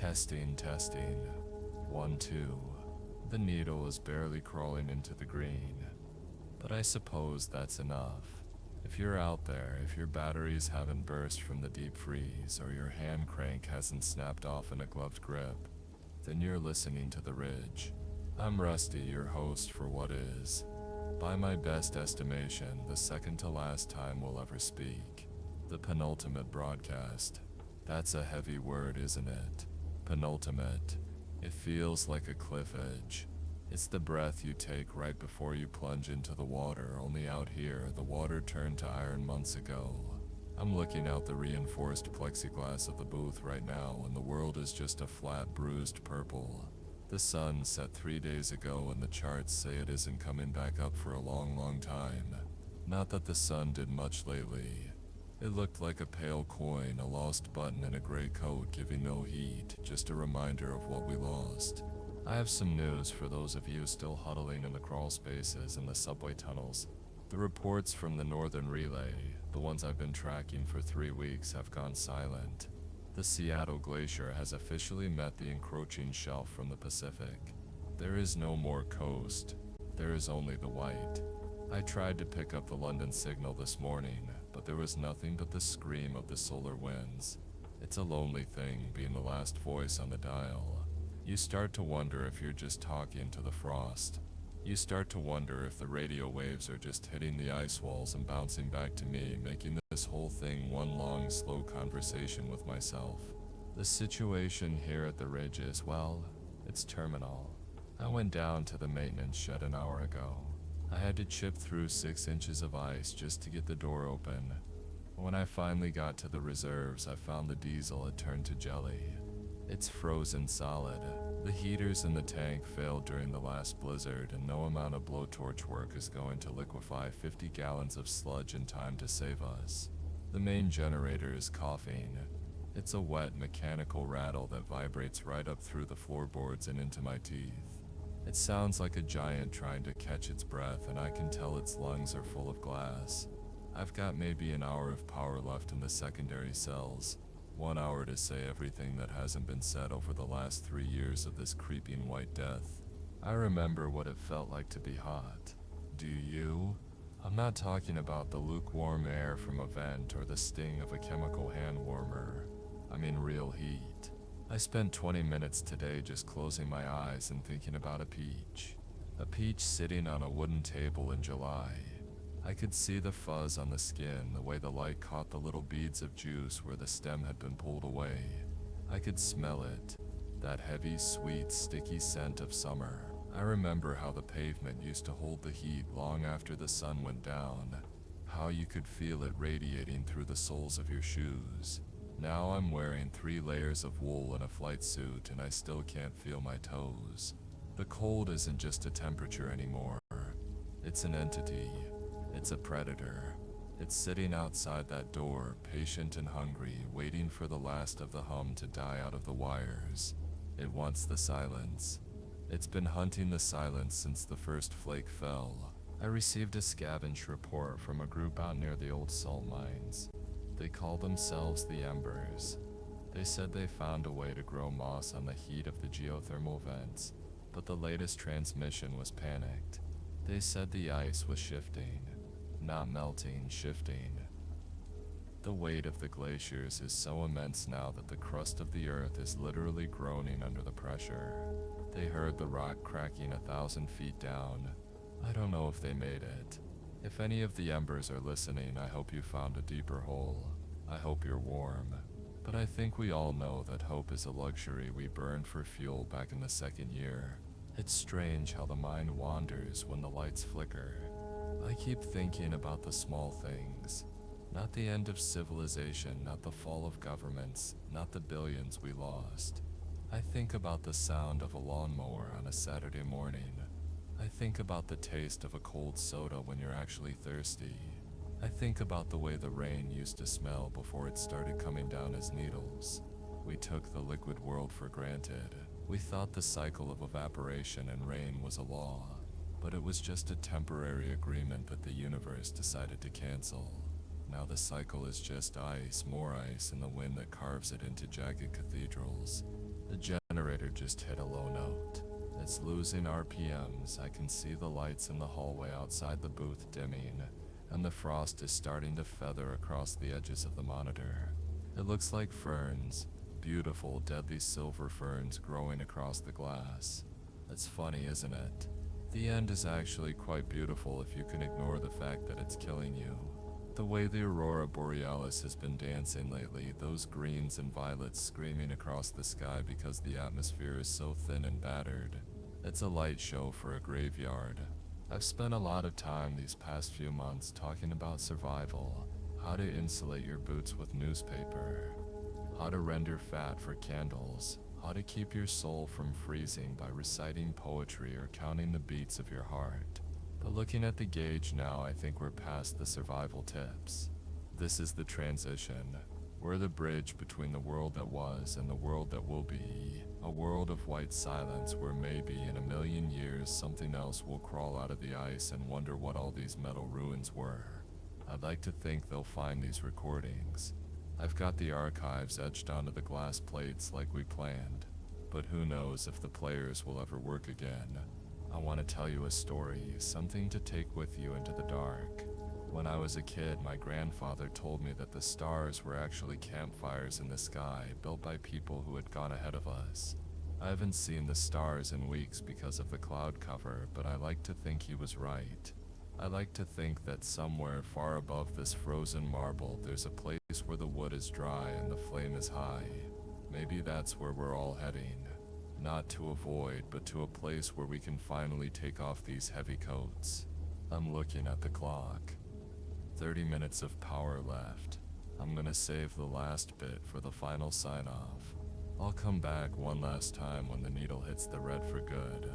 Testing, testing. 1, 2. The needle is barely crawling into the green. But I suppose that's enough. If you're out there, if your batteries haven't burst from the deep freeze, or your hand crank hasn't snapped off in a gloved grip, then you're listening to The Ridge. I'm Rusty, your host for what is, by my best estimation, the second to last time we'll ever speak. The penultimate broadcast. That's a heavy word, isn't it? Penultimate. It feels like a cliff edge. It's the breath you take right before you plunge into the water, only out here, the water turned to iron months ago. I'm looking out the reinforced plexiglass of the booth right now, and the world is just a flat, bruised purple. The sun set 3 days ago, and the charts say it isn't coming back up for a long, long time. Not that the sun did much lately. It looked like a pale coin, a lost button in a gray coat giving no heat, just a reminder of what we lost. I have some news for those of you still huddling in the crawl spaces and the subway tunnels. The reports from the Northern Relay, the ones I've been tracking for 3 weeks, have gone silent. The Seattle Glacier has officially met the encroaching shelf from the Pacific. There is no more coast. There is only the white. I tried to pick up the London signal this morning, but there was nothing but the scream of the solar winds. It's a lonely thing being the last voice on the dial. You start to wonder if you're just talking to the frost. You start to wonder if the radio waves are just hitting the ice walls and bouncing back to me, making this whole thing one long, slow conversation with myself. The situation here at the Ridge is, well, it's terminal. I went down to the maintenance shed an hour ago. I had to chip through 6 inches of ice just to get the door open. When I finally got to the reserves, I found the diesel had turned to jelly. It's frozen solid. The heaters in the tank failed during the last blizzard, and no amount of blowtorch work is going to liquefy 50 gallons of sludge in time to save us. The main generator is coughing. It's a wet mechanical rattle that vibrates right up through the floorboards and into my teeth. It sounds like a giant trying to catch its breath, and I can tell its lungs are full of glass. I've got maybe an hour of power left in the secondary cells. 1 hour to say everything that hasn't been said over the last 3 years of this creeping white death. I remember what it felt like to be hot. Do you? I'm not talking about the lukewarm air from a vent or the sting of a chemical hand warmer. I mean real heat. I spent 20 minutes today just closing my eyes and thinking about a peach. A peach sitting on a wooden table in July. I could see the fuzz on the skin, the way the light caught the little beads of juice where the stem had been pulled away. I could smell it, that heavy, sweet, sticky scent of summer. I remember how the pavement used to hold the heat long after the sun went down, how you could feel it radiating through the soles of your shoes. Now I'm wearing 3 layers of wool and a flight suit, and I still can't feel my toes. The cold isn't just a temperature anymore. It's an entity. It's a predator. It's sitting outside that door, patient and hungry, waiting for the last of the hum to die out of the wires. It wants the silence. It's been hunting the silence since the first flake fell. I received a scavenge report from a group out near the old salt mines. They call themselves the Embers. They said they found a way to grow moss on the heat of the geothermal vents, but the latest transmission was panicked. They said the ice was shifting. Not melting, shifting. The weight of the glaciers is so immense now that the crust of the earth is literally groaning under the pressure. They heard the rock cracking 1,000 feet down. I don't know if they made it. If any of the Embers are listening, I hope you found a deeper hole. I hope you're warm. But I think we all know that hope is a luxury we burned for fuel back in the 2nd year. It's strange how the mind wanders when the lights flicker. I keep thinking about the small things. Not the end of civilization, not the fall of governments, not the billions we lost. I think about the sound of a lawnmower on a Saturday morning. I think about the taste of a cold soda when you're actually thirsty. I think about the way the rain used to smell before it started coming down as needles. We took the liquid world for granted. We thought the cycle of evaporation and rain was a law, but it was just a temporary agreement that the universe decided to cancel. Now the cycle is just ice, more ice, and the wind that carves it into jagged cathedrals. The generator just hit a low note. It's losing RPMs. I can see the lights in the hallway outside the booth dimming, and the frost is starting to feather across the edges of the monitor. It looks like ferns, beautiful, deadly silver ferns growing across the glass. It's funny, isn't it? The end is actually quite beautiful if you can ignore the fact that it's killing you. The way the aurora borealis has been dancing lately, those greens and violets screaming across the sky because the atmosphere is so thin and battered. It's a light show for a graveyard. I've spent a lot of time these past few months talking about survival, how to insulate your boots with newspaper, how to render fat for candles, how to keep your soul from freezing by reciting poetry or counting the beats of your heart. But looking at the gauge now, I think we're past the survival tips. This is the transition. We're the bridge between the world that was and the world that will be. A world of white silence where maybe in 1,000,000 years something else will crawl out of the ice and wonder what all these metal ruins were. I'd like to think they'll find these recordings. I've got the archives etched onto the glass plates like we planned, but who knows if the players will ever work again. I want to tell you a story, something to take with you into the dark. When I was a kid, my grandfather told me that the stars were actually campfires in the sky built by people who had gone ahead of us. I haven't seen the stars in weeks because of the cloud cover, but I like to think he was right. I like to think that somewhere far above this frozen marble, there's a place where the wood is dry and the flame is high. Maybe that's where we're all heading. Not to a void, but to a place where we can finally take off these heavy coats. I'm looking at the clock. 30 minutes of power left. I'm gonna save the last bit for the final sign-off. I'll come back one last time when the needle hits the red for good.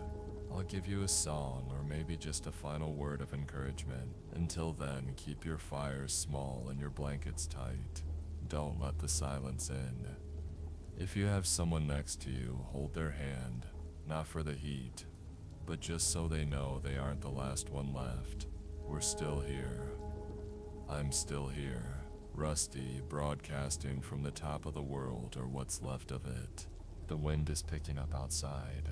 I'll give you a song or maybe just a final word of encouragement. Until then, keep your fires small and your blankets tight. Don't let the silence in. If you have someone next to you, hold their hand, not for the heat, but just so they know they aren't the last one left. We're still here. I'm still here, Rusty, broadcasting from the top of the world, or what's left of it. The wind is picking up outside.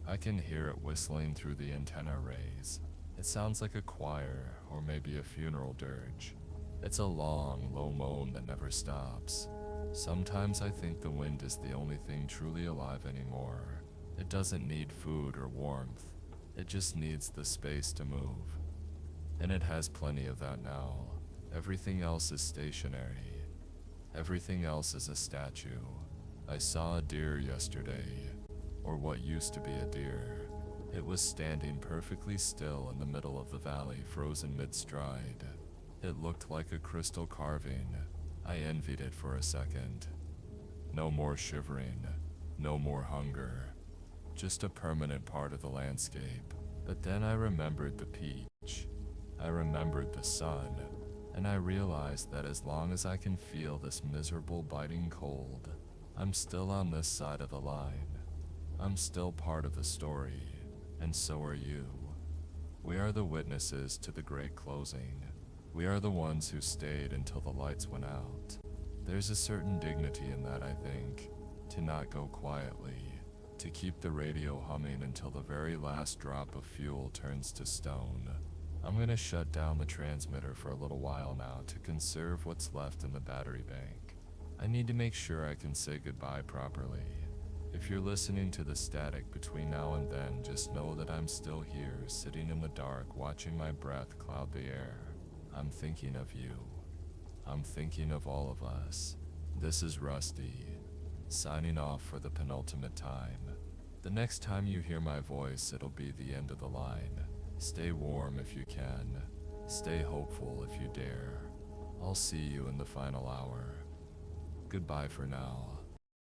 I can hear it whistling through the antenna rays. It sounds like a choir, or maybe a funeral dirge. It's a long, low moan that never stops. Sometimes I think the wind is the only thing truly alive anymore. It doesn't need food or warmth. It just needs the space to move. And it has plenty of that now. Everything else is stationary. Everything else is a statue. I saw a deer yesterday, or what used to be a deer. It was standing perfectly still in the middle of the valley, frozen mid-stride. It looked like a crystal carving. I envied it for a second. No more shivering, no more hunger, just a permanent part of the landscape. But then I remembered the peach. I remembered the sun, and I realized that as long as I can feel this miserable biting cold, I'm still on this side of the line. I'm still part of the story, and so are you. We are the witnesses to the great closing. We are the ones who stayed until the lights went out. There's a certain dignity in that, I think, to not go quietly, to keep the radio humming until the very last drop of fuel turns to stone. I'm gonna shut down the transmitter for a little while now to conserve what's left in the battery bank. I need to make sure I can say goodbye properly. If you're listening to the static between now and then, just know that I'm still here, sitting in the dark, watching my breath cloud the air. I'm thinking of you. I'm thinking of all of us. This is Rusty, signing off for the penultimate time. The next time you hear my voice, it'll be the end of the line. Stay warm if you can. Stay hopeful if you dare. I'll see you in the final hour. Goodbye for now.